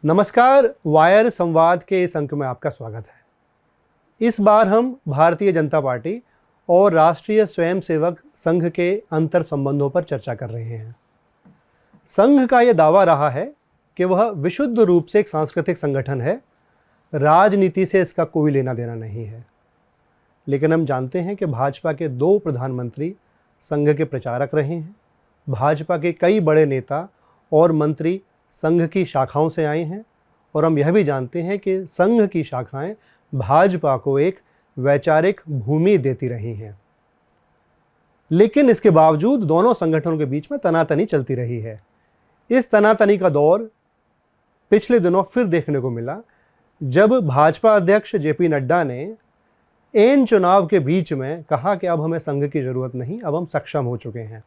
नमस्कार, वायर संवाद के इस अंक में आपका स्वागत है। इस बार हम भारतीय जनता पार्टी और राष्ट्रीय स्वयंसेवक संघ के अंतर संबंधों पर चर्चा कर रहे हैं। संघ का यह दावा रहा है कि वह विशुद्ध रूप से एक सांस्कृतिक संगठन है, राजनीति से इसका कोई लेना देना नहीं है। लेकिन हम जानते हैं कि भाजपा के 2 प्रधानमंत्री संघ के प्रचारक रहे हैं। भाजपा के कई बड़े नेता और मंत्री संघ की शाखाओं से आए हैं और हम यह भी जानते हैं कि संघ की शाखाएं भाजपा को एक वैचारिक भूमि देती रही हैं। लेकिन इसके बावजूद दोनों संगठनों के बीच में तनातनी चलती रही है। इस तनातनी का दौर पिछले दिनों फिर देखने को मिला, जब भाजपा अध्यक्ष जेपी नड्डा ने इन चुनाव के बीच में कहा कि अब हमें संघ की ज़रूरत नहीं, अब हम सक्षम हो चुके हैं।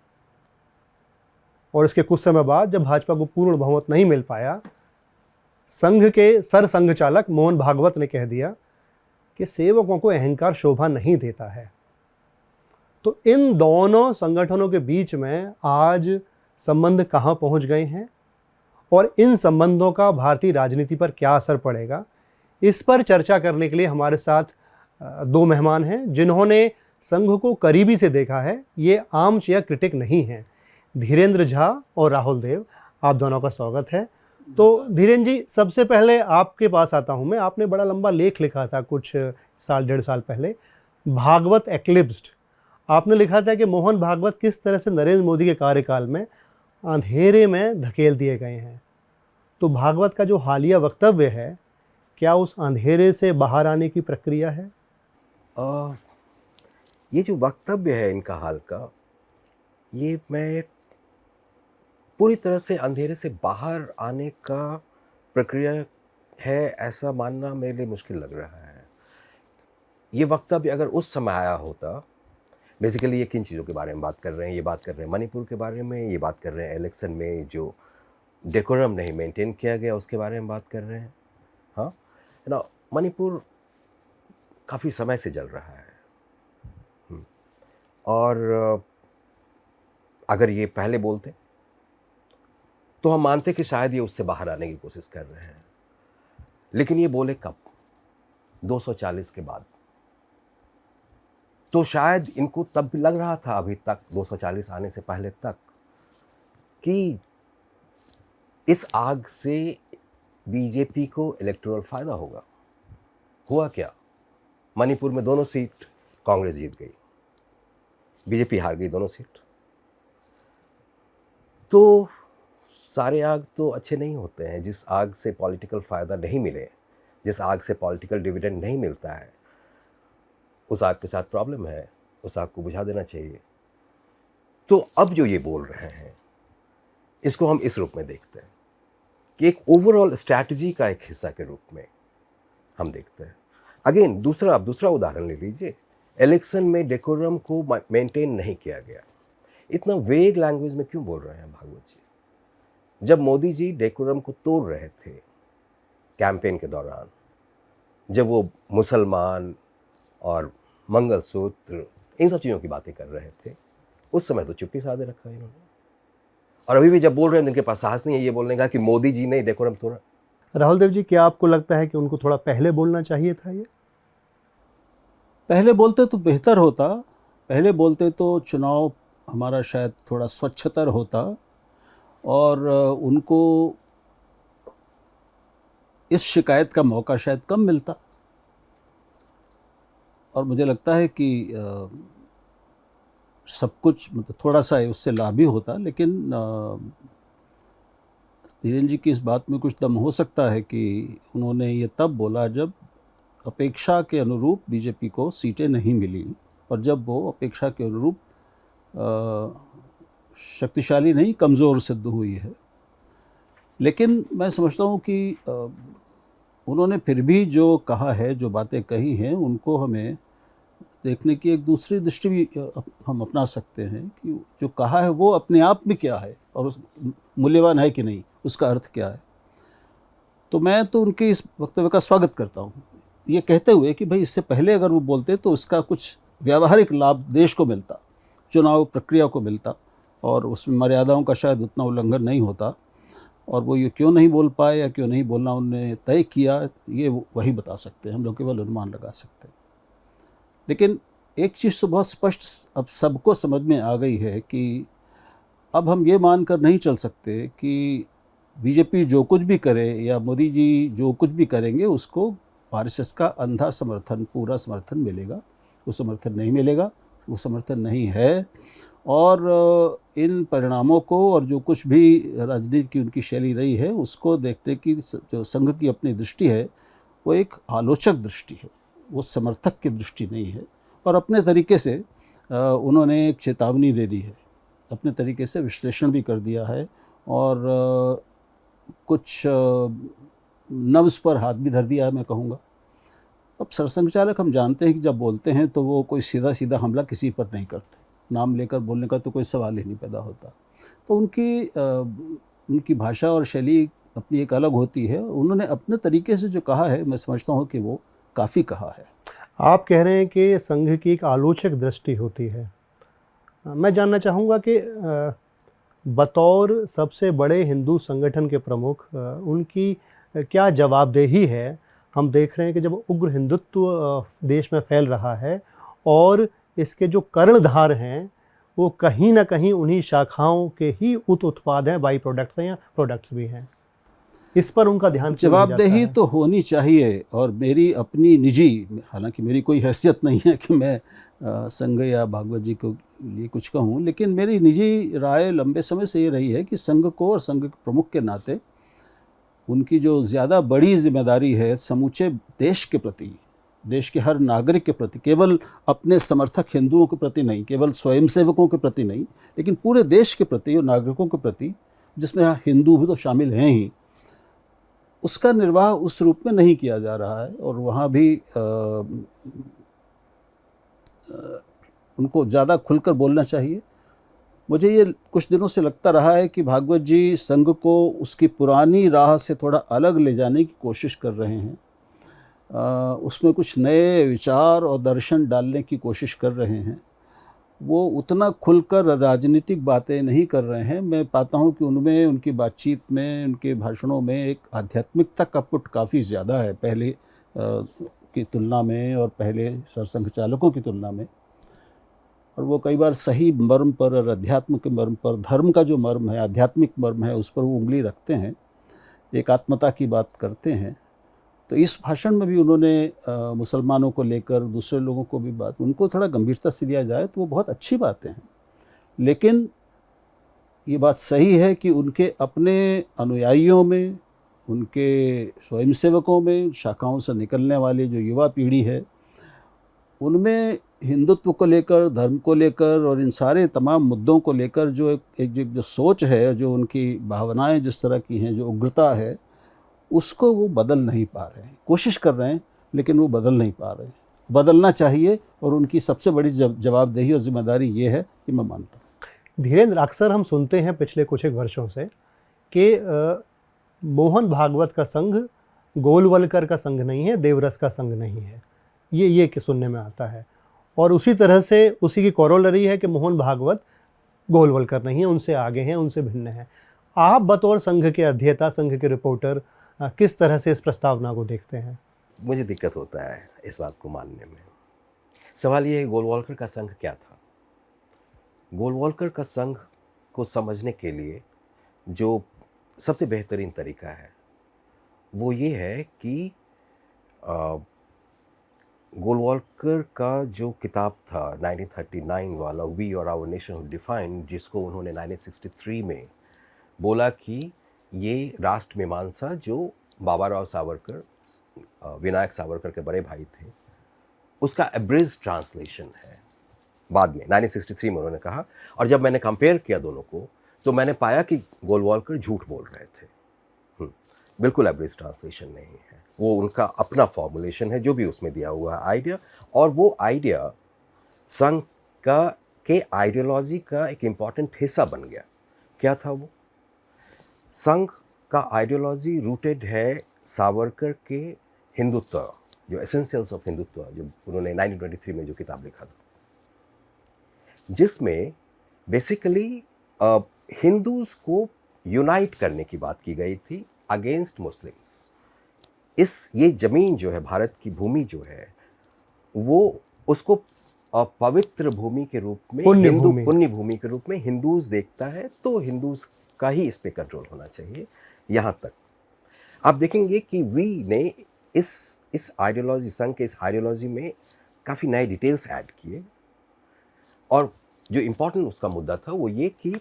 और इसके कुछ समय बाद जब भाजपा को पूर्ण बहुमत नहीं मिल पाया, संघ के सरसंघ चालक मोहन भागवत ने कह दिया कि सेवकों को अहंकार शोभा नहीं देता है। तो इन दोनों संगठनों के बीच में आज संबंध कहां पहुंच गए हैं और इन संबंधों का भारतीय राजनीति पर क्या असर पड़ेगा, इस पर चर्चा करने के लिए हमारे साथ 2 मेहमान हैं जिन्होंने संघ को करीबी से देखा है। ये आम चेयर क्रिटिक नहीं हैं। धीरेन्द्र झा और राहुल देव, आप दोनों का स्वागत है। तो धीरेन्द्र जी, सबसे पहले आपके पास आता हूं मैं। आपने बड़ा लंबा लेख लिखा था कुछ साल 1.5 साल पहले, भागवत एक्लिप्स्ड। आपने लिखा था कि मोहन भागवत किस तरह से नरेंद्र मोदी के कार्यकाल में अंधेरे में धकेल दिए गए हैं। तो भागवत का जो हालिया वक्तव्य है, क्या उस अंधेरे से बाहर आने की प्रक्रिया है? ये जो वक्तव्य है इनका हाल का, ये मैं पूरी तरह से अंधेरे से बाहर आने का प्रक्रिया है ऐसा मानना मेरे लिए मुश्किल लग रहा है। ये वक्तव्य अगर उस समय आया होता, बेसिकली ये किन चीज़ों के बारे में बात कर रहे हैं? ये बात कर रहे हैं मणिपुर के बारे में, ये बात कर रहे हैं इलेक्शन में जो डेकोरम नहीं मेंटेन किया गया उसके बारे में बात कर रहे हैं। हाँ ना, मणिपुर काफ़ी समय से जल रहा है और अगर ये पहले बोलते तो हम मानते कि शायद ये उससे बाहर आने की कोशिश कर रहे हैं। लेकिन ये बोले कब? 240 के बाद। तो शायद इनको तब भी लग रहा था, अभी तक 240 आने से पहले तक, कि इस आग से बीजेपी को इलेक्टोरल फायदा होगा। हुआ क्या? मणिपुर में दोनों सीट कांग्रेस जीत गई, बीजेपी हार गई दोनों सीट। तो सारे आग तो अच्छे नहीं होते हैं। जिस आग से पॉलिटिकल फ़ायदा नहीं मिले, जिस आग से पॉलिटिकल डिविडेंड नहीं मिलता है, उस आग के साथ प्रॉब्लम है, उस आग को बुझा देना चाहिए। तो अब जो ये बोल रहे हैं, इसको हम इस रूप में देखते हैं कि एक ओवरऑल स्ट्रैटेजी का एक हिस्सा के रूप में हम देखते हैं। अगेन दूसरा उदाहरण ले लीजिए। इलेक्शन में डेकोरम को मेंटेन नहीं किया गया। इतना वेग लैंग्वेज में क्यों बोल रहे हैं भागवत जी? जब मोदी जी डेकोरम को तोड़ रहे थे कैंपेन के दौरान, जब वो मुसलमान और मंगलसूत्र इन सब चीज़ों की बातें कर रहे थे, उस समय तो चुप्पी साधे रखा इन्होंने। और अभी भी जब बोल रहे हैं, इनके पास साहस नहीं है ये बोलने का कि मोदी जी ने डेकोरम तोड़ा। राहुल देव जी, क्या आपको लगता है कि उनको थोड़ा पहले बोलना चाहिए था? ये पहले बोलते तो बेहतर होता। पहले बोलते तो चुनाव हमारा शायद थोड़ा स्वच्छतर होता और उनको इस शिकायत का मौका शायद कम मिलता। और मुझे लगता है कि सब कुछ मतलब थोड़ा सा उससे लाभ भी होता। लेकिन धीरेन्द्र जी की इस बात में कुछ दम हो सकता है कि उन्होंने ये तब बोला जब अपेक्षा के अनुरूप बीजेपी को सीटें नहीं मिली, और जब वो अपेक्षा के अनुरूप शक्तिशाली नहीं, कमज़ोर सिद्ध हुई है। लेकिन मैं समझता हूँ कि उन्होंने फिर भी जो कहा है, जो बातें कही हैं, उनको हमें देखने की एक दूसरी दृष्टि भी हम अपना सकते हैं कि जो कहा है वो अपने आप में क्या है और उस मूल्यवान है कि नहीं, उसका अर्थ क्या है। तो मैं तो उनके इस वक्तव्य का स्वागत करता हूँ, ये कहते हुए कि भाई इससे पहले अगर वो बोलते तो इसका कुछ व्यावहारिक लाभ देश को मिलता, चुनाव प्रक्रिया को मिलता, और उसमें मर्यादाओं का शायद उतना उल्लंघन नहीं होता। और वो ये क्यों नहीं बोल पाए या क्यों नहीं बोलना उन्होंने तय किया, ये वही बता सकते हैं, हम लोग केवल अनुमान लगा सकते हैं। लेकिन एक चीज़ तो बहुत स्पष्ट अब सबको समझ में आ गई है कि अब हम ये मान कर नहीं चल सकते कि बीजेपी जो कुछ भी करे या मोदी जी जो कुछ भी करेंगे उसको आरएसएस का अंधा समर्थन, पूरा समर्थन मिलेगा। वो समर्थन नहीं मिलेगा, वो समर्थन नहीं है। और इन परिणामों को और जो कुछ भी राजनीति की उनकी शैली रही है उसको देखने की जो संघ की अपनी दृष्टि है वो एक आलोचक दृष्टि है, वो समर्थक की दृष्टि नहीं है। और अपने तरीके से उन्होंने एक चेतावनी दे दी है, अपने तरीके से विश्लेषण भी कर दिया है और कुछ नब्ज़ पर हाथ भी धर दिया है, मैं कहूँगा। अब सरसंघ चालक हम जानते हैं कि जब बोलते हैं तो वो कोई सीधा सीधा हमला किसी पर नहीं करते, नाम लेकर बोलने का तो कोई सवाल ही नहीं पैदा होता। तो उनकी भाषा और शैली अपनी एक अलग होती है। उन्होंने अपने तरीके से जो कहा है मैं समझता हूँ कि वो काफ़ी कहा है। आप कह रहे हैं कि संघ की एक आलोचक दृष्टि होती है। मैं जानना चाहूँगा कि बतौर सबसे बड़े हिंदू संगठन के प्रमुख उनकी क्या जवाबदेही है। हम देख रहे हैं कि जब उग्र हिंदुत्व देश में फैल रहा है और इसके जो कर्णधार हैं वो कहीं ना कहीं उन्हीं शाखाओं के ही उत्पाद हैं, बाई प्रोडक्ट्स हैं या प्रोडक्ट्स भी हैं, इस पर उनका ध्यान क्यों नहीं जाता जवाबदेही है? तो होनी चाहिए। और मेरी अपनी निजी, हालांकि मेरी कोई हैसियत नहीं है कि मैं संघ या भागवत जी को लिए कुछ कहूँ, लेकिन मेरी निजी राय लंबे समय से ये रही है कि संघ को और संघ के प्रमुख के नाते उनकी जो ज़्यादा बड़ी जिम्मेदारी है समूचे देश के प्रति, देश के हर नागरिक के प्रति, केवल अपने समर्थक हिंदुओं के प्रति नहीं, केवल स्वयंसेवकों के प्रति नहीं, लेकिन पूरे देश के प्रति और नागरिकों के प्रति, जिसमें हिंदू भी तो शामिल हैं ही, उसका निर्वाह उस रूप में नहीं किया जा रहा है। और वहाँ भी उनको ज़्यादा खुलकर बोलना चाहिए। मुझे ये कुछ दिनों से लगता रहा है कि भागवत जी संघ को उसकी पुरानी राह से थोड़ा अलग ले जाने की कोशिश कर रहे हैं, उसमें कुछ नए विचार और दर्शन डालने की कोशिश कर रहे हैं। वो उतना खुलकर राजनीतिक बातें नहीं कर रहे हैं। मैं पाता हूँ कि उनमें, उनकी बातचीत में, उनके भाषणों में एक आध्यात्मिकता का पुट काफ़ी ज़्यादा है पहले की तुलना में और पहले सरसंघ चालकों की तुलना में। और वो कई बार सही मर्म पर और अध्यात्म के मर्म पर, धर्म का जो मर्म है, आध्यात्मिक मर्म है, उस पर वो उंगली रखते हैं, एकात्मता की बात करते हैं। तो इस भाषण में भी उन्होंने मुसलमानों को लेकर, दूसरे लोगों को भी बात, उनको थोड़ा गंभीरता से लिया जाए तो वो बहुत अच्छी बातें हैं। लेकिन ये बात सही है कि उनके अपने अनुयायियों में, उनके स्वयंसेवकों में, शाखाओं से निकलने वाले जो युवा पीढ़ी है, उनमें हिंदुत्व को लेकर, धर्म को लेकर और इन सारे तमाम मुद्दों को लेकर जो एक जो सोच है, जो उनकी भावनाएं जिस तरह की हैं, जो उग्रता है, उसको वो बदल नहीं पा रहे हैं। कोशिश कर रहे हैं लेकिन वो बदल नहीं पा रहे हैं। बदलना चाहिए और उनकी सबसे बड़ी जवाबदेही और जिम्मेदारी ये है कि मैं मानता हूँ। धीरेन्द्र, अक्सर हम सुनते हैं पिछले कुछ एक वर्षों से कि मोहन भागवत का संघ गोलवलकर का संघ नहीं है, देवरस का संघ नहीं है, ये कि सुनने में आता है। और उसी तरह से उसी की कोरोलरी है कि मोहन भागवत गोलवलकर नहीं है, उनसे आगे हैं, उनसे भिन्न है। आप बतौर संघ के अध्येता, संघ के रिपोर्टर, किस तरह से इस प्रस्तावना को देखते हैं? मुझे दिक्कत होता है इस बात को मानने में। सवाल ये है, गोलवलकर का संघ क्या था? गोलवलकर का संघ को समझने के लिए जो सबसे बेहतरीन तरीका है वो ये है कि गोलवलकर का जो किताब था 1939 वाला, वी और आवर नेशन डिफाइंड, जिसको उन्होंने 1963 में बोला कि ये राष्ट्र मीमांसा, जो बाबा राव सावरकर, विनायक सावरकर के बड़े भाई थे, उसका एब्रिज ट्रांसलेशन है। बाद में 1963 में उन्होंने कहा, और जब मैंने कंपेयर किया दोनों को तो मैंने पाया कि गोलवलकर झूठ बोल रहे थे। बिल्कुल एब्रिज ट्रांसलेशन नहीं है, वो उनका अपना फॉर्मुलेशन है जो भी उसमें दिया हुआ है आइडिया। और वो आइडिया संघ के आइडियोलॉजी का एक इम्पॉर्टेंट हिस्सा बन गया। क्या था वो? संघ का आइडियोलॉजी रूटेड है सावरकर के हिंदुत्व, जो एसेंशियल्स ऑफ हिंदुत्व, जो उन्होंने 1923 में जो किताब लिखा था, जिसमें बेसिकली हिंदूज़ को यूनाइट करने की बात की गई थी अगेंस्ट मुस्लिम्स। ये ज़मीन जो है, भारत की भूमि जो है, वो उसको पवित्र भूमि के रूप में, पुण्य भूमि के रूप में हिंदूज देखता है, तो हिंदूज का ही इस पे कंट्रोल होना चाहिए। यहाँ तक आप देखेंगे कि वी ने इस आइडियोलॉजी, संघ के इस आइडियोलॉजी में काफ़ी नए डिटेल्स ऐड किए, और जो इम्पोर्टेंट उसका मुद्दा था वो ये कि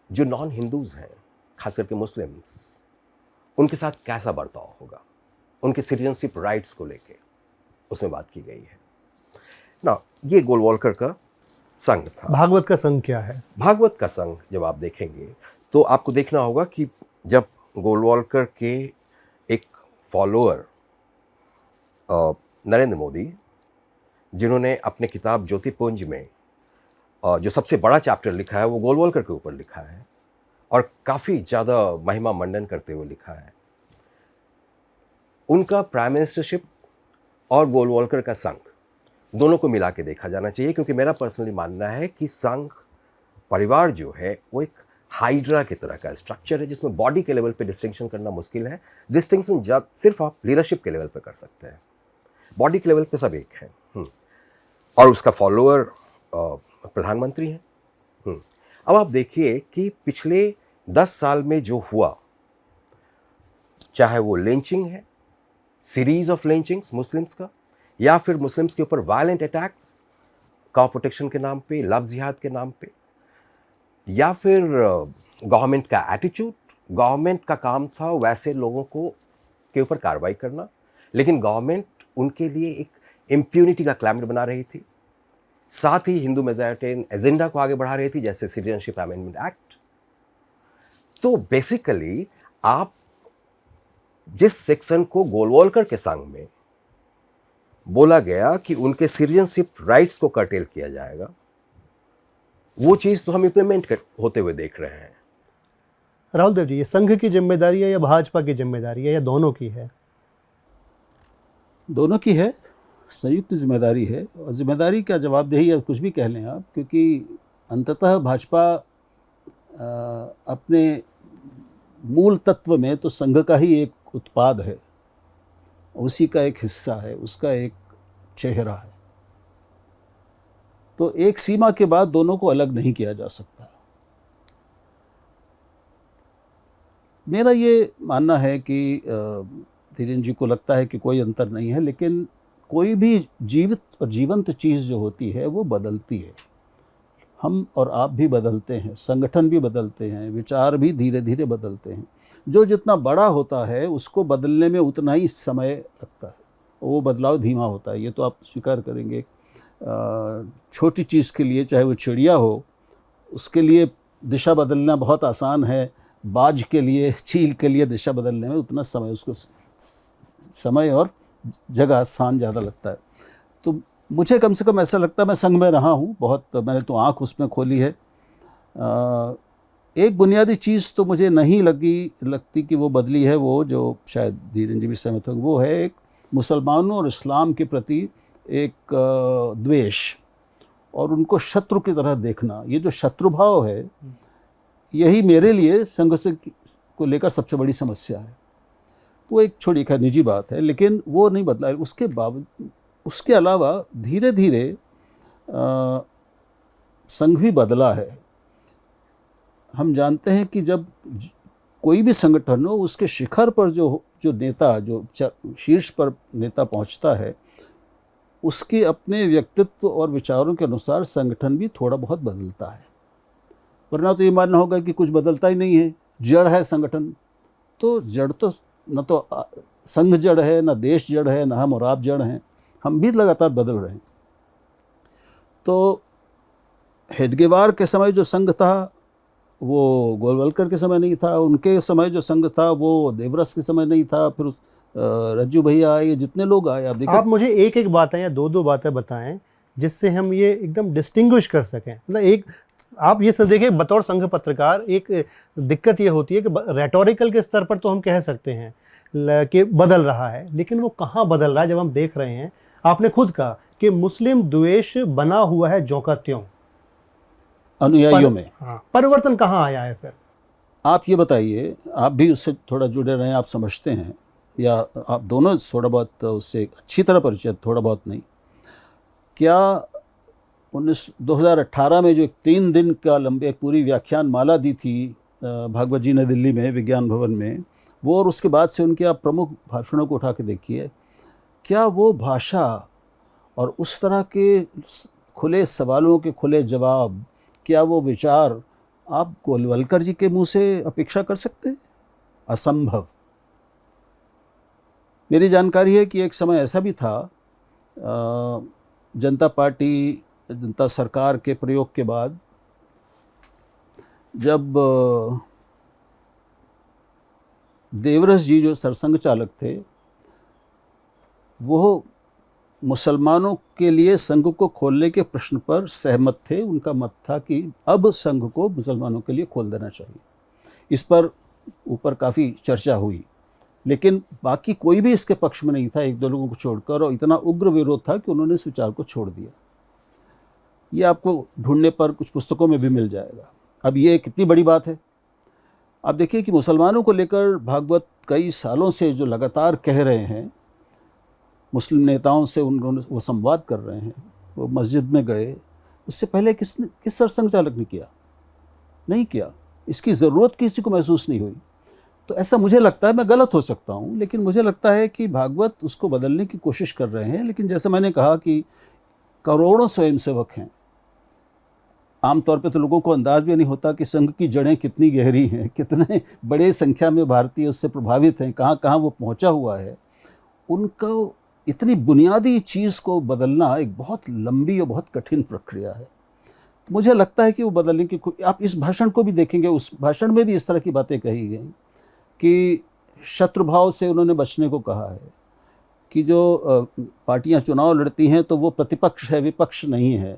जो नॉन हिंदूज़ हैं, खास करके मुस्लिम्स, उनके साथ कैसा बर्ताव होगा, उनके सिटीजनशिप राइट्स को लेके उसमें बात की गई है ना। ये गोलवॉलकर का संघ था। भागवत का संघ क्या है? भागवत का संघ जब आप देखेंगे तो आपको देखना होगा कि जब गोलवॉलकर के एक फॉलोअर नरेंद्र मोदी, जिन्होंने अपने किताब ज्योतिपुंज में जो सबसे बड़ा चैप्टर लिखा है वो गोलवॉलकर के ऊपर लिखा है, और काफ़ी ज़्यादा महिमा मंडन करते हुए लिखा है, उनका प्राइम मिनिस्टरशिप और गोलवॉलकर का संघ दोनों को मिला के देखा जाना चाहिए। क्योंकि मेरा पर्सनली मानना है कि संघ परिवार जो है वो एक हाइड्रा की तरह का स्ट्रक्चर है, जिसमें बॉडी के लेवल पे डिस्टिंक्शन करना मुश्किल है। डिस्टिंक्शन सिर्फ आप लीडरशिप के लेवल पे कर सकते हैं, बॉडी के लेवल पे सब एक है। और उसका फॉलोअर प्रधानमंत्री हैं। अब आप देखिए कि पिछले 10 साल में जो हुआ, चाहे वो लिंचिंग है, सीरीज ऑफ लिंचिंग्स मुस्लिम्स का, या फिर मुस्लिम्स के ऊपर वायलेंट अटैक्स काउ प्रोटेक्शन के नाम पे, लव जिहाद के नाम पे, या फिर गवर्नमेंट का एटीट्यूड। गवर्नमेंट का काम था वैसे लोगों को के ऊपर कार्रवाई करना, लेकिन गवर्नमेंट उनके लिए एक इम्प्यूनिटी का क्लाइमेट बना रही थी, साथ ही हिंदू मेजॉरिटेरियन एजेंडा को आगे बढ़ा रही थी, जैसे सिटीजनशिप अमेंडमेंट एक्ट। तो बेसिकली आप जिस सेक्शन को गोलवॉलकर के संघ में बोला गया कि उनके सिटीजनशिप राइट्स को कर्टेल किया जाएगा, वो चीज़ तो हम इम्प्लीमेंट होते हुए देख रहे हैं। राहुल देव जी, ये संघ की जिम्मेदारी है या भाजपा की जिम्मेदारी है या दोनों की है? दोनों की है, संयुक्त जिम्मेदारी है। और जिम्मेदारी का जवाबदेही अब कुछ भी कह लें आप, क्योंकि अंततः भाजपा अपने मूल तत्व में तो संघ का ही एक उत्पाद है, उसी का एक हिस्सा है, उसका एक चेहरा है। तो एक सीमा के बाद दोनों को अलग नहीं किया जा सकता। मेरा ये मानना है कि धीरेन्द्र जी को लगता है कि कोई अंतर नहीं है, लेकिन कोई भी जीवित और जीवंत चीज़ जो होती है वो बदलती है। हम और आप भी बदलते हैं, संगठन भी बदलते हैं, विचार भी धीरे धीरे बदलते हैं। जो जितना बड़ा होता है उसको बदलने में उतना ही समय लगता है, वो बदलाव धीमा होता है, ये तो आप स्वीकार करेंगे। छोटी चीज़ के लिए, चाहे वो चिड़िया हो, उसके लिए दिशा बदलना बहुत आसान है। बाज के लिए, चील के लिए दिशा बदलने में उतना समय, उसको समय और जगह, स्थान ज़्यादा लगता है। तो मुझे कम से कम ऐसा लगता है, मैं संघ में रहा हूँ बहुत, मैंने तो आँख उसमें खोली है। एक बुनियादी चीज़ तो मुझे नहीं लगती कि वो बदली है, वो जो शायद धीरेन्द्र जी भी सहमत होंगे, वो है एक मुसलमानों और इस्लाम के प्रति एक द्वेष और उनको शत्रु की तरह देखना। ये जो शत्रुभाव है, यही मेरे लिए संघ से को लेकर सबसे बड़ी समस्या है। वो एक छोटी खैर निजी बात है, लेकिन वो नहीं बदला है। उसके अलावा धीरे धीरे संघ भी बदला है। हम जानते हैं कि जब कोई भी संगठन हो, उसके शिखर पर जो नेता, जो शीर्ष पर नेता पहुंचता है, उसके अपने व्यक्तित्व और विचारों के अनुसार संगठन भी थोड़ा बहुत बदलता है। वरना तो ये मानना होगा कि कुछ बदलता ही नहीं है, जड़ है संगठन। तो जड़ तो न तो संघ जड़ है, न देश जड़ है, न हम और आप जड़ हैं, हम भी लगातार बदल रहे हैं। तो हेडगेवार के समय जो संघ था वो गोलवलकर के समय नहीं था, उनके समय जो संघ था वो देवरस के समय नहीं था, फिर रज्जू भैया आए, जितने लोग आए। आप मुझे एक एक बातें या दो बातें बताएं जिससे हम ये एकदम डिस्टिंग्विश कर सकें। मतलब एक आप ये सब देखिए, बतौर संघ पत्रकार एक दिक्कत ये होती है कि रेटोरिकल के स्तर पर तो हम कह सकते हैं कि बदल रहा है, लेकिन वो कहाँ बदल रहा है जब हम देख रहे हैं। आपने खुद कहा कि मुस्लिम द्वेष बना हुआ है ज्यों का त्यों। अनुयायियों में। हाँ, परिवर्तन कहाँ आया है फिर? आप ये बताइए, आप भी उससे थोड़ा जुड़े रहे हैं, आप समझते हैं, या आप दोनों थोड़ा बहुत उससे अच्छी तरह परिचित, थोड़ा बहुत नहीं, क्या 2018 में जो एक 3 दिन का लंबे पूरी व्याख्यान माला दी थी भागवत जी ने दिल्ली में विज्ञान भवन में, वो और उसके बाद से उनके आप प्रमुख भाषणों को उठा के देखिए, क्या वो भाषा और उस तरह के खुले सवालों के खुले जवाब, क्या वो विचार आप गोलवलकर जी के मुंह से अपेक्षा कर सकते हैं? असंभव। मेरी जानकारी है कि एक समय ऐसा भी था, जनता पार्टी, जनता सरकार के प्रयोग के बाद, जब देवरस जी जो सरसंघ चालक थे, वो मुसलमानों के लिए संघ को खोलने के प्रश्न पर सहमत थे। उनका मत था कि अब संघ को मुसलमानों के लिए खोल देना चाहिए। इस पर ऊपर काफ़ी चर्चा हुई, लेकिन बाकी कोई भी इसके पक्ष में नहीं था, एक दो लोगों को छोड़कर, और इतना उग्र विरोध था कि उन्होंने इस विचार को छोड़ दिया। ये आपको ढूंढने पर कुछ पुस्तकों में भी मिल जाएगा। अब ये कितनी बड़ी बात है। आप देखिए कि मुसलमानों को लेकर भागवत कई सालों से जो लगातार कह रहे हैं, मुस्लिम नेताओं से उन्होंने वो संवाद कर रहे हैं, वो मस्जिद में गए, उससे पहले किस सरसंघ चालक ने किया? नहीं किया। इसकी ज़रूरत किसी को महसूस नहीं हुई। तो ऐसा मुझे लगता है, मैं गलत हो सकता हूँ, लेकिन मुझे लगता है कि भागवत उसको बदलने की कोशिश कर रहे हैं। लेकिन जैसे मैंने कहा कि करोड़ों स्वयंसेवक हैं। आमतौर पे तो लोगों को अंदाज भी नहीं होता कि संघ की जड़ें कितनी गहरी हैं, कितने बड़े संख्या में भारतीय उससे प्रभावित हैं, कहाँ कहाँ वो पहुँचा हुआ है। उनको इतनी बुनियादी चीज़ को बदलना एक बहुत लंबी और बहुत कठिन प्रक्रिया है। तो मुझे लगता है कि वो बदलने की, आप इस भाषण को भी देखेंगे, उस भाषण में भी इस तरह की बातें कही गई कि शत्रुभाव से उन्होंने बचने को कहा है, कि जो पार्टियां चुनाव लड़ती हैं तो वो प्रतिपक्ष है, विपक्ष नहीं है।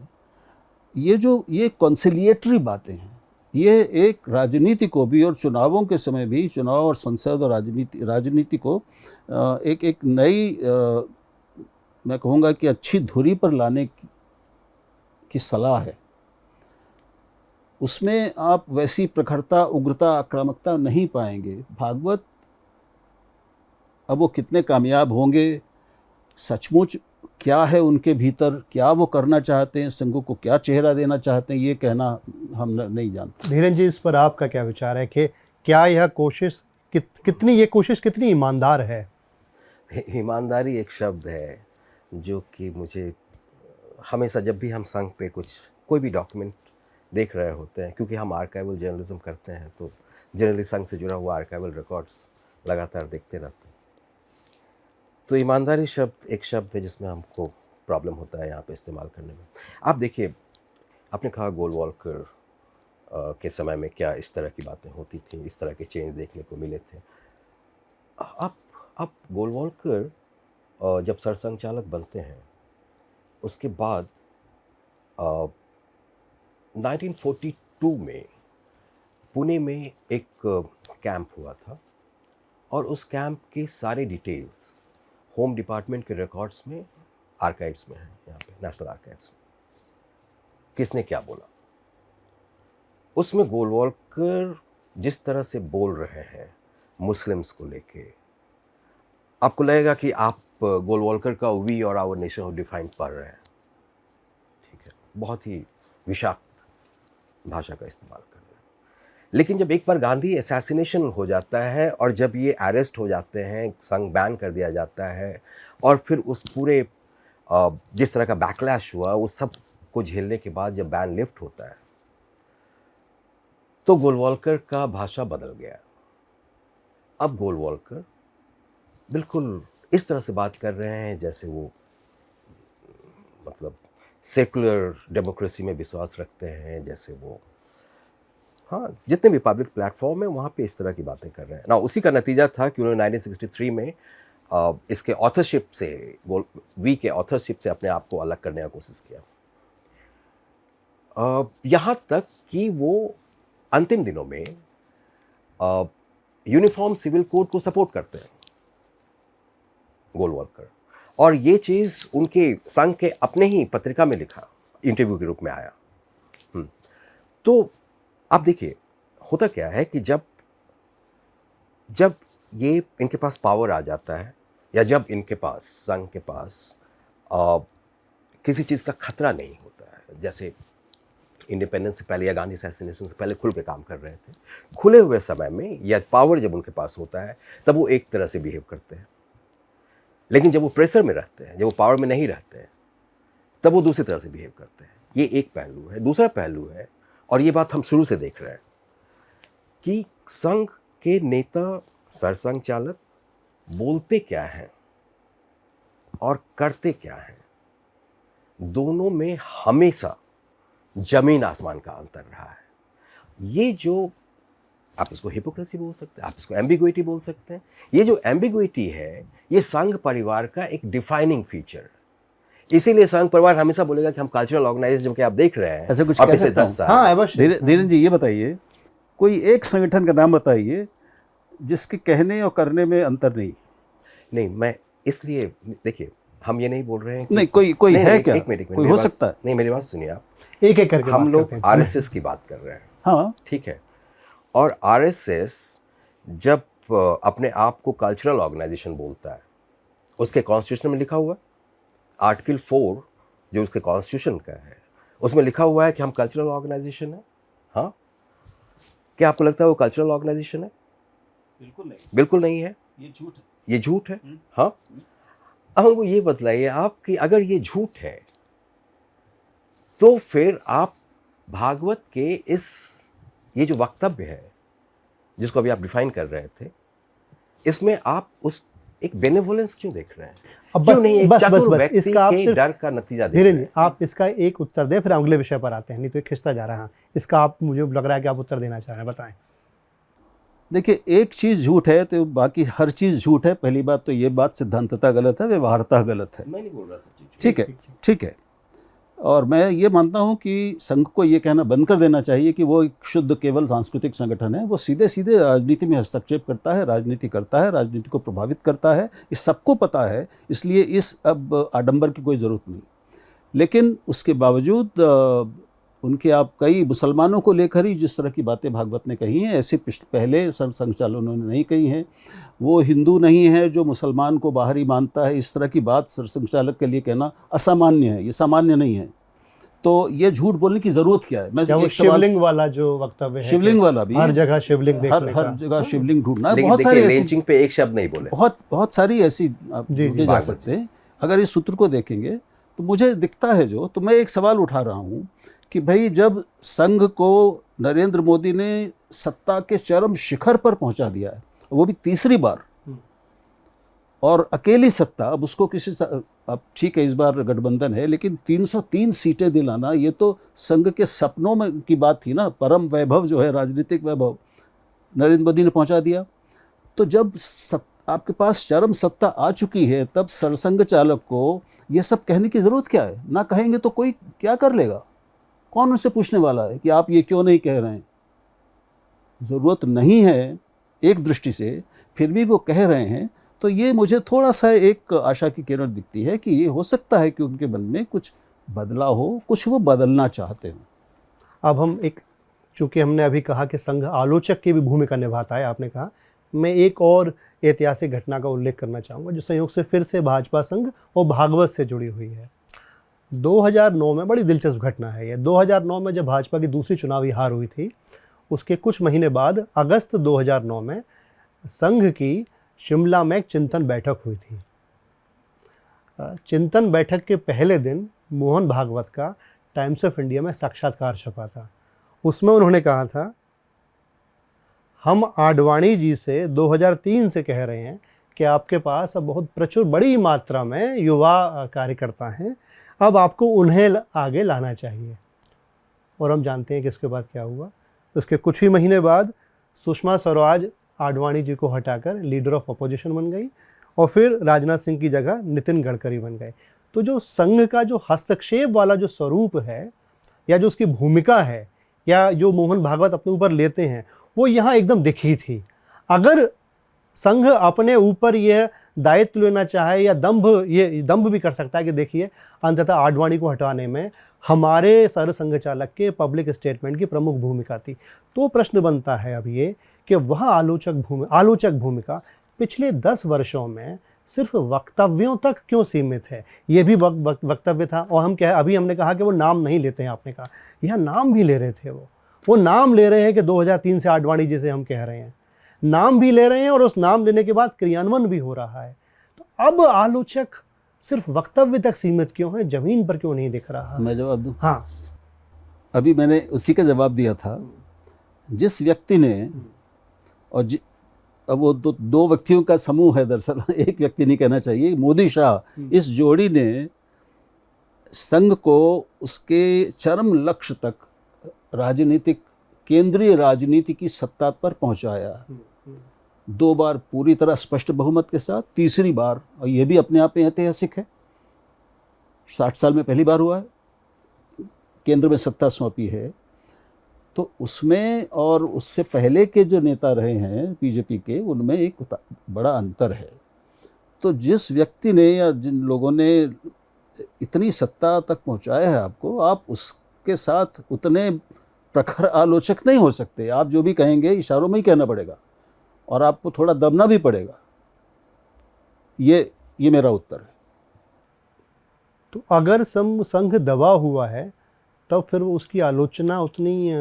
ये कॉन्सिलिएटरी बातें हैं। ये एक राजनीति को भी, और चुनावों के समय भी, चुनाव और संसद और राजनीति को एक नई, मैं कहूँगा कि अच्छी धुरी पर लाने की सलाह है। उसमें आप वैसी प्रखरता, उग्रता, आक्रामकता नहीं पाएंगे। भागवत अब वो कितने कामयाब होंगे, सचमुच क्या है उनके भीतर, क्या वो करना चाहते हैं, संघ को क्या चेहरा देना चाहते हैं, ये कहना हम नहीं जानते। धीरेन जी, इस पर आपका क्या विचार है कि क्या यह कोशिश कितनी ईमानदार है? ईमानदारी एक शब्द है जो कि मुझे हमेशा, जब भी हम संघ पे कोई भी डॉक्यूमेंट देख रहे होते हैं, क्योंकि हम आर्काइवल जर्नलिज्म करते हैं, तो जनरली संघ से जुड़ा हुआ आर्काइवल रिकॉर्ड्स लगातार देखते रहते हैं। तो ईमानदारी शब्द एक शब्द है जिसमें हमको प्रॉब्लम होता है यहाँ पे इस्तेमाल करने में। आप देखिए, आपने कहा गोलवॉलकर के समय में क्या इस तरह की बातें होती थी, इस तरह के चेंज देखने को मिले थे। आप गोलवॉलकर जब सरसंघ चालक बनते हैं, उसके बाद 1942 में पुणे में एक कैंप हुआ था, और उस कैंप के सारे डिटेल्स होम डिपार्टमेंट के रिकॉर्ड्स में, आर्काइव्स में हैं, यहाँ पे नेशनल आर्काइव्स में। किसने क्या बोला, उसमें गोलवॉलकर जिस तरह से बोल रहे हैं मुस्लिम्स को लेके, आपको लगेगा कि आप गोलवॉलकर का वी और आवर नेशन ऑफ डिफाइंड पढ़ रहे हैं। ठीक है, बहुत ही विषाक्त भाषा का इस्तेमाल कर रहे हैं। लेकिन जब एक बार गांधी असैसिनेशन हो जाता है, और जब ये अरेस्ट हो जाते हैं, संघ बैन कर दिया जाता है, और फिर उस पूरे जिस तरह का बैकलैश हुआ, उस सब को झेलने के बाद जब बैन लिफ्ट होता है, तो गोलवॉलकर का भाषा बदल गया। अब गोलवॉलकर बिल्कुल इस तरह से बात कर रहे हैं जैसे वो मतलब सेकुलर डेमोक्रेसी में विश्वास रखते हैं, जैसे वो, हाँ, जितने भी पब्लिक प्लेटफॉर्म है वहाँ पे इस तरह की बातें कर रहे हैं ना। उसी का नतीजा था कि उन्होंने 1963 में इसके ऑथरशिप से, वी के ऑथरशिप से अपने आप को अलग करने का कोशिश किया। यहाँ तक कि वो अंतिम दिनों में यूनिफॉर्म सिविल कोड को सपोर्ट करते हैं गोलवॉलकर, और ये चीज़ उनके संघ के अपने ही पत्रिका में लिखा, इंटरव्यू के रूप में आया। तो आप देखिए होता क्या है कि जब ये इनके पास पावर आ जाता है, या जब इनके पास, संघ के पास किसी चीज़ का खतरा नहीं होता है, जैसे इंडिपेंडेंस से पहले या गांधी असैसिनेशन से पहले खुल के काम कर रहे थे, खुले हुए समय में या पावर जब उनके पास होता है तब वो एक तरह से बिहेव करते हैं, लेकिन जब वो प्रेशर में रहते हैं, जब वो पावर में नहीं रहते हैं, तब वो दूसरी तरह से बिहेव करते हैं। ये एक पहलू है। दूसरा पहलू है, और ये बात हम शुरू से देख रहे हैं, कि संघ के नेता, सरसंघ चालक बोलते क्या हैं और करते क्या हैं, दोनों में हमेशा जमीन आसमान का अंतर रहा है। ये जो, आप इसको हिपोक्रेसी बोल सकते हैं, आप इसको एम्बिग्विटी बोल सकते हैं। ये जो एम्बिग्विटी है, ये संघ परिवार का एक डिफाइनिंग फीचर। इसीलिए संघ परिवार हमेशा बोलेगा कि हम कल्चरल ऑर्गेनाइजेशन के आप देख रहे हैं, ऐसा कुछ और कह पिछले सकता 10 साल, हाँ अवश्य। धीरेन्द्र जी ये बताइए, कोई एक संगठन का नाम बताइए जिसके कहने और करने में अंतर नहीं। मैं इसलिए, देखिए हम ये नहीं बोल रहे हैं कि नहीं, कोई नहीं, है नहीं, क्या? एक मिनट, कोई हो सकता है? नहीं, मेरी बात सुनिए आप। एक एक करके हम बात लोग करते हैं। आरएसएस की बात कर रहे हैं, हाँ, ठीक है, और आरएसएस जब अपने आप को कल्चरल ऑर्गेनाइजेशन बोलता है, उसके कॉन्स्टिट्यूशन में लिखा हुआ है, आर्टिकल 4 जो उसके कॉन्स्टिट्यूशन का है, उसमें लिखा हुआ है कि हम कल्चरल ऑर्गेनाइजेशन है। हाँ, क्या आपको लगता है वो कल्चरल ऑर्गेनाइजेशन है? बिल्कुल नहीं है। ये झूठ है। हाँ, अब हमको ये बतलाइए आप कि अगर ये झूठ है तो फिर आप भागवत के ये जो वक्तव्य है जिसको अभी आप डिफाइन कर रहे थे, इसमें आप उस एक बेनेवोलेंस क्यों देख रहे हैं? अब क्यों बस नहीं एक बस चतुर बस बस व्यक्ति इसका आप के सिर्फ डर का नतीजा देख धीरे रहे धीरे हैं? आप इसका एक उत्तर दें, फिर अगले विषय पर आते हैं, नहीं तो ये खिंचता जा रहा है। इसका आप, मुझे लग रहा है कि आप उत्तर देना चाह रहे हैं, बताएं। देखिए, एक चीज़ झूठ है तो बाकी हर चीज़ झूठ है। पहली बात तो ये बात सिद्धांततः गलत है, व्यवहारतः गलत है। मैं नहीं बोल रहा सब चीज। ठीक है। और मैं ये मानता हूँ कि संघ को ये कहना बंद कर देना चाहिए कि वो एक शुद्ध केवल सांस्कृतिक संगठन है। वो सीधे सीधे राजनीति में हस्तक्षेप करता है, राजनीति करता है, राजनीति को प्रभावित करता है, ये सबको पता है। इसलिए इस अब आडंबर की कोई ज़रूरत नहीं। लेकिन उसके बावजूद उनके आप कई मुसलमानों को लेकर ही जिस तरह की बातें भागवत ने कही हैं, ऐसे पहले संघ चालकों ने नहीं कही हैं। वो हिंदू नहीं है जो मुसलमान को बाहरी मानता है, इस तरह की बात संघ चालक के लिए कहना असामान्य है, ये सामान्य नहीं है। तो ये झूठ बोलने की ज़रूरत क्या है? मैं वो शिवलिंग वाला जो वक्तव्य है, शिवलिंग वाला भी हर जगह शिवलिंग देखने का, हर जगह शिवलिंग ढूंढना है। लेकिन बहुत सारी ऐसी, लिंचिंग पे एक शब्द नहीं बोले। बहुत सारी ऐसी आप ढूंढे जा सकते हैं। अगर इस सूत्र को देखेंगे तो मुझे दिखता है जो, तो मैं एक सवाल उठा रहा हूँ कि भाई जब संघ को नरेंद्र मोदी ने सत्ता के चरम शिखर पर पहुंचा दिया है, वो भी तीसरी बार, और अकेली सत्ता, अब उसको अब ठीक है इस बार गठबंधन है, लेकिन 303 सीटें दिलाना ये तो संघ के सपनों में की बात थी ना। परम वैभव जो है, राजनीतिक वैभव, नरेंद्र मोदी ने पहुंचा दिया। तो जब आपके पास चरम सत्ता आ चुकी है, तब सरसंघ चालक को ये सब कहने की ज़रूरत क्या है? ना कहेंगे तो कोई क्या कर लेगा? कौन उनसे पूछने वाला है कि आप ये क्यों नहीं कह रहे हैं? ज़रूरत नहीं है एक दृष्टि से, फिर भी वो कह रहे हैं। तो ये मुझे थोड़ा सा एक आशा की किरण दिखती है कि ये हो सकता है कि उनके मन में कुछ बदलाव हो, कुछ वो बदलना चाहते हो। अब हम चूँकि हमने अभी कहा कि संघ आलोचक की भी भूमिका निभाता है, आपने कहा, मैं एक और ऐतिहासिक घटना का उल्लेख करना चाहूँगा जो संयोग से फिर से भाजपा संघ और भागवत से जुड़ी हुई है। 2009 में, बड़ी दिलचस्प घटना है ये, 2009 में जब भाजपा की दूसरी चुनावी हार हुई थी, उसके कुछ महीने बाद अगस्त 2009 में संघ की शिमला में एक चिंतन बैठक हुई थी। चिंतन बैठक के पहले दिन मोहन भागवत का टाइम्स ऑफ इंडिया में साक्षात्कार छपा था। उसमें उन्होंने कहा था, हम आडवाणी जी से 2003 से कह रहे हैं कि आपके पास अब बहुत प्रचुर बड़ी मात्रा में युवा कार्यकर्ता हैं, अब आपको उन्हें आगे लाना चाहिए। और हम जानते हैं कि इसके बाद क्या हुआ। उसके कुछ ही महीने बाद सुषमा स्वराज आडवाणी जी को हटाकर लीडर ऑफ अपोजिशन बन गई, और फिर राजनाथ सिंह की जगह नितिन गडकरी बन गए। तो जो संघ का जो हस्तक्षेप वाला जो स्वरूप है, या जो उसकी भूमिका है, या जो मोहन भागवत अपने ऊपर लेते हैं, वो यहाँ एकदम दिखी थी। अगर संघ अपने ऊपर यह दायित्व लेना चाहे या दंभ भी कर सकता है कि देखिए अंततः आडवाणी को हटाने में हमारे सर संघ चालक के पब्लिक स्टेटमेंट की प्रमुख भूमिका थी। तो प्रश्न बनता है अब ये कि वह आलोचक भूमिका पिछले 10 वर्षों में सिर्फ वक्तव्यों तक क्यों सीमित है। ये भी वक्तव्य था, और अभी हमने कहा कि वो नाम नहीं लेते हैं, आपने कहा यह नाम भी ले रहे थे, वो नाम ले रहे हैं कि 2003 से आडवाणी जिसे हम कह रहे हैं, नाम भी ले रहे हैं और उस नाम लेने के बाद क्रियान्वयन भी हो रहा है। तो अब आलोचक सिर्फ वक्तव्य तक सीमित क्यों है, जमीन पर क्यों नहीं दिख रहा? मैं जवाब दूं? हाँ, अभी मैंने उसी का जवाब दिया था। जिस व्यक्ति ने, और अब वो दो व्यक्तियों का समूह है दरअसल, एक व्यक्ति नहीं कहना चाहिए, मोदी शाह, इस जोड़ी ने संघ को उसके चरम लक्ष्य तक केंद्रीय राजनीति की सत्ता पर पहुंचाया। 2 बार पूरी तरह स्पष्ट बहुमत के साथ, तीसरी बार, और ये भी अपने आप में ऐतिहासिक है, 60 साल में पहली बार हुआ है, केंद्र में सत्ता सौंपी है। तो उसमें और उससे पहले के जो नेता रहे हैं बीजेपी के, उनमें एक बड़ा अंतर है। तो जिस व्यक्ति ने या जिन लोगों ने इतनी सत्ता तक पहुंचाया है आपको, आप उसके साथ उतने प्रखर आलोचक नहीं हो सकते। आप जो भी कहेंगे इशारों में ही कहना पड़ेगा और आपको थोड़ा दबना भी पड़ेगा। ये मेरा उत्तर है। तो अगर संघ दबा हुआ है तब फिर उसकी आलोचना उतनी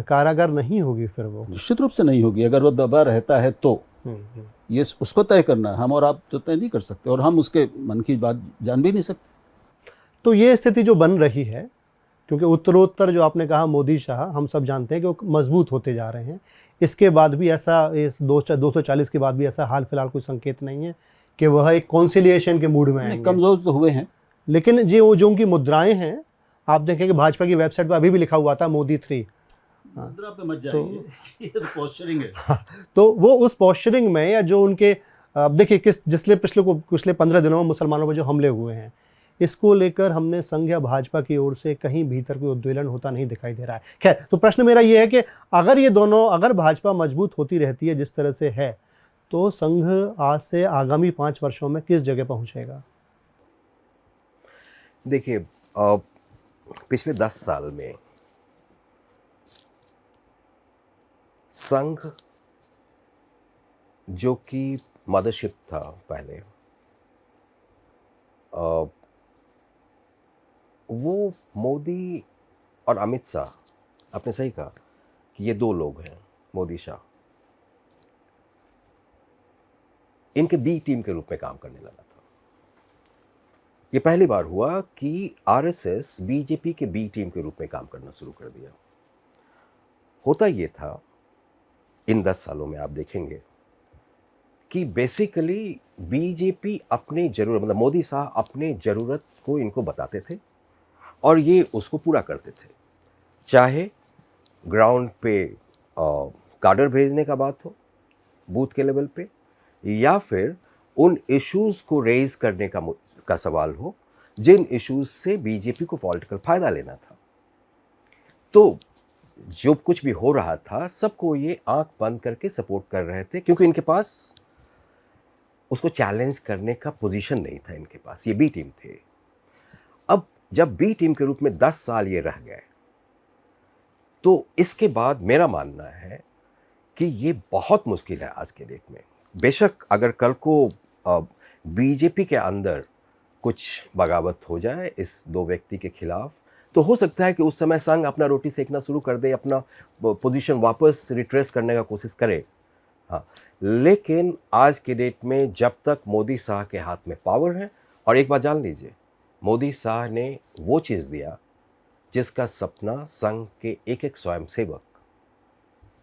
कारागार नहीं होगी, फिर वो निश्चित रूप से नहीं होगी। अगर वो दबा रहता है तो ये उसको तय करना है, हम और आप तो तय नहीं कर सकते, और हम उसके मन की बात जान भी नहीं सकते। तो ये स्थिति जो बन रही है, क्योंकि उत्तरोत्तर जो आपने कहा मोदी शाह, हम सब जानते हैं कि वो मजबूत होते जा रहे हैं। इसके बाद भी ऐसा, इस 240 के बाद भी ऐसा हाल फिलहाल कोई संकेत नहीं है कि वह एक कॉन्सिलिएशन के मूड में आएंगे। कमज़ोर तो हुए हैं, लेकिन जो उनकी मुद्राएं हैं, आप देखेंगे भाजपा की वेबसाइट पर अभी भी लिखा हुआ था मोदी 3। मुद्रा पे मत जाइए, ये तो पोस्चरिंग है। तो वो उस पोस्चरिंग में, या जो उनके, अब देखिए पिछले 15 दिनों में मुसलमानों पर जो हमले हुए हैं, इसको लेकर हमने संघ या भाजपा की ओर से कहीं भीतर कोई उद्वेलन होता नहीं दिखाई दे रहा है। खैर, तो प्रश्न मेरा ये है कि अगर भाजपा मजबूत होती रहती है जिस तरह से है, तो संघ आज से आगामी 5 वर्षों में किस जगह पहुंचेगा? देखिए, पिछले 10 साल में संघ, जो कि मदरशिप था पहले, वो मोदी और अमित शाह, आपने सही कहा कि ये 2 लोग हैं, मोदी शाह, इनके बी टीम के रूप में काम करने लगा था। ये पहली बार हुआ कि आरएसएस बीजेपी के बी टीम के रूप में काम करना शुरू कर दिया। होता ये था, इन 10 सालों में आप देखेंगे कि बेसिकली बीजेपी अपनी ज़रूरत, मतलब मोदी साहब अपने ज़रूरत को इनको बताते थे और ये उसको पूरा करते थे। चाहे ग्राउंड पे काडर भेजने का बात हो, बूथ के लेवल पे, या फिर उन इश्यूज़ को रेज करने का सवाल हो जिन इश्यूज़ से बीजेपी को पॉलिटिकल फ़ायदा लेना था। तो जो कुछ भी हो रहा था, सबको ये आंख बंद करके सपोर्ट कर रहे थे, क्योंकि इनके पास उसको चैलेंज करने का पोजीशन नहीं था। इनके पास ये बी टीम थे। अब जब बी टीम के रूप में 10 साल ये रह गए, तो इसके बाद मेरा मानना है कि ये बहुत मुश्किल है आज के डेट में। बेशक अगर कल को बीजेपी के अंदर कुछ बगावत हो जाए इस 2 व्यक्ति के खिलाफ, तो हो सकता है कि उस समय संघ अपना रोटी सेकना शुरू कर दे, अपना पोजीशन वापस रिट्रेस करने का कोशिश करे। हाँ, लेकिन आज के डेट में जब तक मोदी शाह के हाथ में पावर है, और एक बात जान लीजिए, मोदी शाह ने वो चीज़ दिया जिसका सपना संघ के एक स्वयंसेवक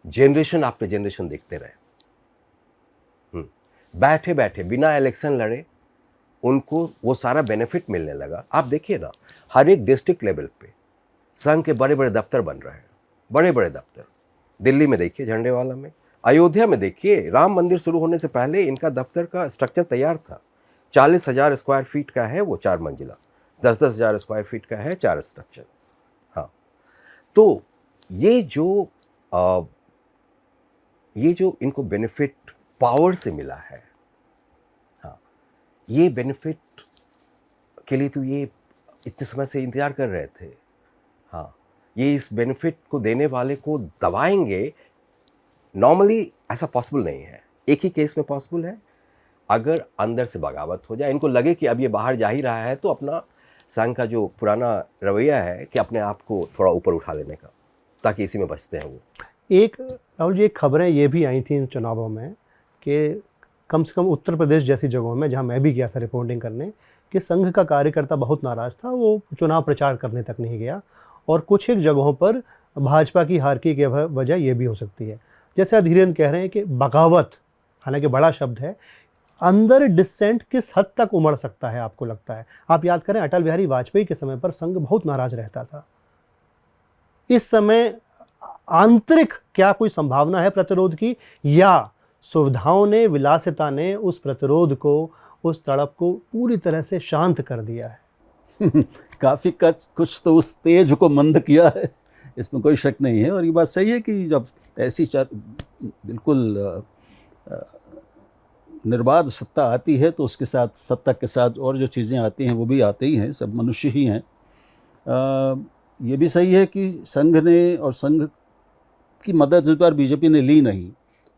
जनरेशन आफ्टर जनरेशन देखते रहे। बैठे बैठे बिना इलेक्शन लड़े उनको वो सारा बेनिफिट मिलने लगा। आप देखिए ना, हर एक डिस्ट्रिक्ट लेवल पे संघ के बड़े बड़े दफ्तर बन रहे हैं, बड़े बड़े दफ्तर। दिल्ली में देखिए झंडेवाला में, अयोध्या में देखिए, राम मंदिर शुरू होने से पहले इनका दफ्तर का स्ट्रक्चर तैयार था। 40,000 स्क्वायर फीट का है वो 4 मंजिला, 10,000 स्क्वायर फीट का है 4 स्ट्रक्चर। हाँ, तो ये जो इनको बेनिफिट पावर से मिला है। हाँ, ये बेनिफिट के लिए तो ये इतने समय से इंतज़ार कर रहे थे। हाँ, ये इस बेनिफिट को देने वाले को दबाएंगे, नॉर्मली ऐसा पॉसिबल नहीं है। एक ही केस में पॉसिबल है, अगर अंदर से बगावत हो जाए, इनको लगे कि अब ये बाहर जा ही रहा है, तो अपना संघ का जो पुराना रवैया है कि अपने आप को थोड़ा ऊपर उठा लेने का, ताकि इसी में बचते हैं वो। एक राहुल जी, एक खबरें ये भी आई थी इन चुनावों में कि कम से कम उत्तर प्रदेश जैसी जगहों में, जहाँ मैं भी गया था रिपोर्टिंग करने, कि संघ का कार्यकर्ता बहुत नाराज़ था, वो चुनाव प्रचार करने तक नहीं गया। और कुछ एक जगहों पर भाजपा की हार की वजह ये भी हो सकती है, जैसे धीरेन्द्र कह रहे हैं कि बगावत, हालांकि बड़ा शब्द है, अंदर डिसेंट किस हद तक उमड़ सकता है आपको लगता है? आप याद करें, अटल बिहारी वाजपेयी के समय पर संघ बहुत नाराज रहता था। इस समय आंतरिक क्या कोई संभावना है प्रतिरोध की, या सुविधाओं ने, विलासिता ने उस प्रतिरोध को, उस तड़प को पूरी तरह से शांत कर दिया है? काफ़ी कुछ तो उस तेज को मंद किया है, इसमें कोई शक नहीं है। और ये बात सही है कि जब ऐसी बिल्कुल निर्बाध सत्ता आती है, तो उसके साथ, सत्ता के साथ और जो चीज़ें आती हैं वो भी आते ही हैं, सब मनुष्य ही हैं। ये भी सही है कि संघ ने, और संघ की मदद इस बार बीजेपी ने ली नहीं।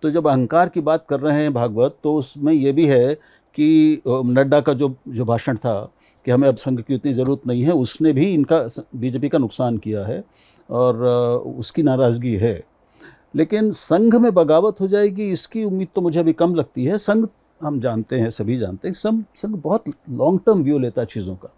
तो जब अहंकार की बात कर रहे हैं भागवत, तो उसमें ये भी है कि नड्डा का जो भाषण था कि हमें अब संघ की उतनी ज़रूरत नहीं है, उसने भी इनका, बीजेपी का नुकसान किया है और उसकी नाराज़गी है। लेकिन संघ में बगावत हो जाएगी, इसकी उम्मीद तो मुझे अभी कम लगती है। संघ, हम जानते हैं, सभी जानते हैं, संघ बहुत लॉन्ग टर्म व्यू लेता है चीज़ों का।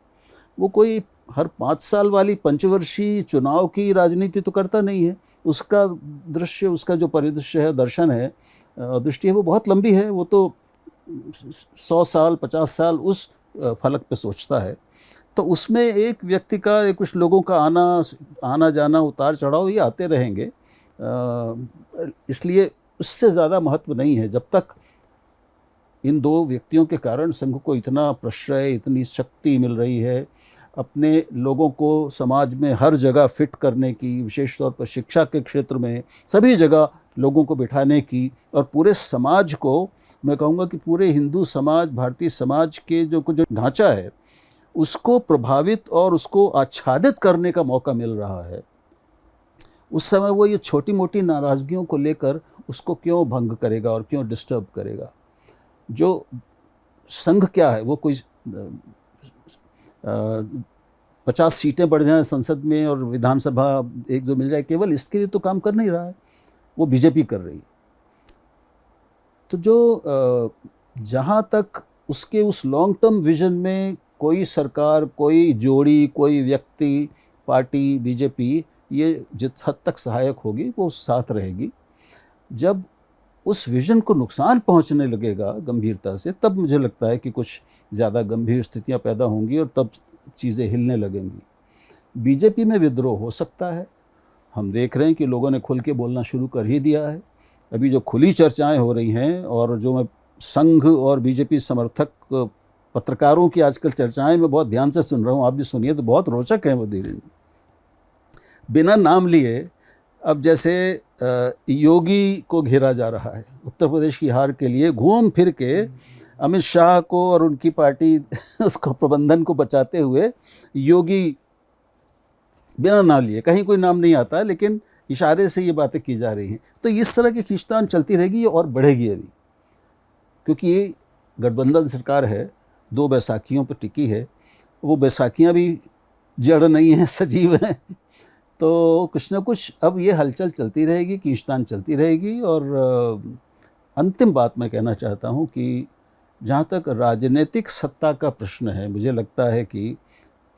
वो कोई हर 5 साल वाली पंचवर्षीय चुनाव की राजनीति तो करता नहीं है। उसका दृश्य, उसका जो परिदृश्य है, दर्शन है, दृष्टि है, वो बहुत लंबी है। वो तो 100 साल, 50 साल उस फलक पे सोचता है। तो उसमें एक व्यक्ति का, एक कुछ लोगों का आना जाना, उतार चढ़ाव, ये आते रहेंगे। इसलिए उससे ज़्यादा महत्व नहीं है। जब तक इन दो व्यक्तियों के कारण संघ को इतना प्रश्रय, इतनी शक्ति मिल रही है, अपने लोगों को समाज में हर जगह फिट करने की, विशेष तौर पर शिक्षा के क्षेत्र में सभी जगह लोगों को बिठाने की, और पूरे समाज को, मैं कहूँगा कि पूरे हिंदू समाज, भारतीय समाज के जो ढांचा है, उसको प्रभावित और उसको आच्छादित करने का मौका मिल रहा है। उस समय वो ये छोटी मोटी नाराज़गियों को लेकर उसको क्यों भंग करेगा और क्यों डिस्टर्ब करेगा? जो संघ क्या है, वो कोई 50 सीटें बढ़ जाएं संसद में और विधानसभा 1-2 मिल जाए, केवल इसके लिए तो काम कर नहीं रहा है, वो बीजेपी कर रही है। तो जो जहाँ तक उसके उस लॉन्ग टर्म विजन में कोई सरकार, कोई जोड़ी, कोई व्यक्ति, पार्टी, बीजेपी, ये जिस हद तक सहायक होगी वो साथ रहेगी। जब उस विजन को नुकसान पहुंचने लगेगा गंभीरता से, तब मुझे लगता है कि कुछ ज़्यादा गंभीर स्थितियां पैदा होंगी और तब चीज़ें हिलने लगेंगी। बीजेपी में विद्रोह हो सकता है, हम देख रहे हैं कि लोगों ने खुल के बोलना शुरू कर ही दिया है। अभी जो खुली चर्चाएं हो रही हैं, और जो मैं संघ और बीजेपी समर्थक पत्रकारों की आजकल चर्चाएं मैं बहुत ध्यान से सुन रहा हूँ, आप भी सुनिए, तो बहुत रोचक हैं वो। धीरे बिना नाम लिए अब जैसे योगी को घेरा जा रहा है, उत्तर प्रदेश की हार के लिए घूम फिर के अमित शाह को और उनकी पार्टी उसको, प्रबंधन को बचाते हुए योगी, बिना नाम लिए, कहीं कोई नाम नहीं आता, लेकिन इशारे से ये बातें की जा रही हैं। तो इस तरह की खींचतान चलती रहेगी और बढ़ेगी अभी, क्योंकि ये गठबंधन सरकार है, 2 बैसाखियों पर टिकी है। वो बैसाखियाँ भी जड़ नहीं हैं, सजीव हैं। तो कुछ ना कुछ अब ये हलचल चलती रहेगी, खींचतान चलती रहेगी। और अंतिम बात मैं कहना चाहता हूँ कि जहाँ तक राजनीतिक सत्ता का प्रश्न है, मुझे लगता है कि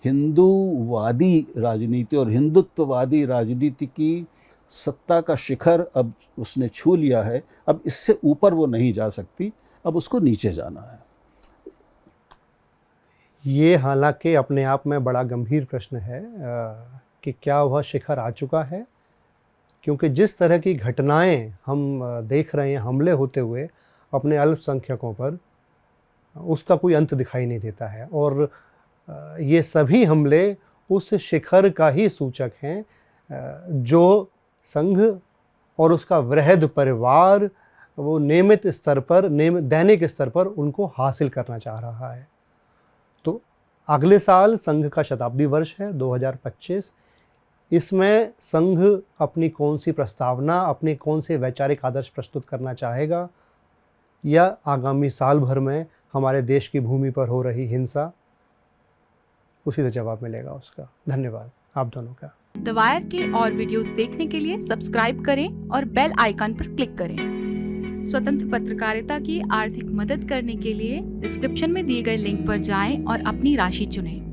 हिंदूवादी राजनीति और हिंदुत्ववादी राजनीति की सत्ता का शिखर अब उसने छू लिया है। अब इससे ऊपर वो नहीं जा सकती, अब उसको नीचे जाना है। ये हालांकि अपने आप में बड़ा गंभीर प्रश्न है कि क्या वह शिखर आ चुका है, क्योंकि जिस तरह की घटनाएं हम देख रहे हैं हमले होते हुए अपने अल्पसंख्यकों पर, उसका कोई अंत दिखाई नहीं देता है। और ये सभी हमले उस शिखर का ही सूचक हैं जो संघ और उसका वृहद परिवार वो नियमित स्तर पर, दैनिक स्तर पर उनको हासिल करना चाह रहा है। तो अगले साल संघ का शताब्दी वर्ष है 2025। इसमें संघ अपनी कौन सी प्रस्तावना, अपने कौन से वैचारिक आदर्श प्रस्तुत करना चाहेगा, या आगामी साल भर में हमारे देश की भूमि पर हो रही हिंसा, उसी से जवाब मिलेगा उसका। धन्यवाद आप दोनों का। द वायर के और वीडियोस देखने के लिए सब्सक्राइब करें और बेल आइकन पर क्लिक करें। स्वतंत्र पत्रकारिता की आर्थिक मदद करने के लिए डिस्क्रिप्शन में दिए गए लिंक पर जाएं और अपनी राशि चुनें।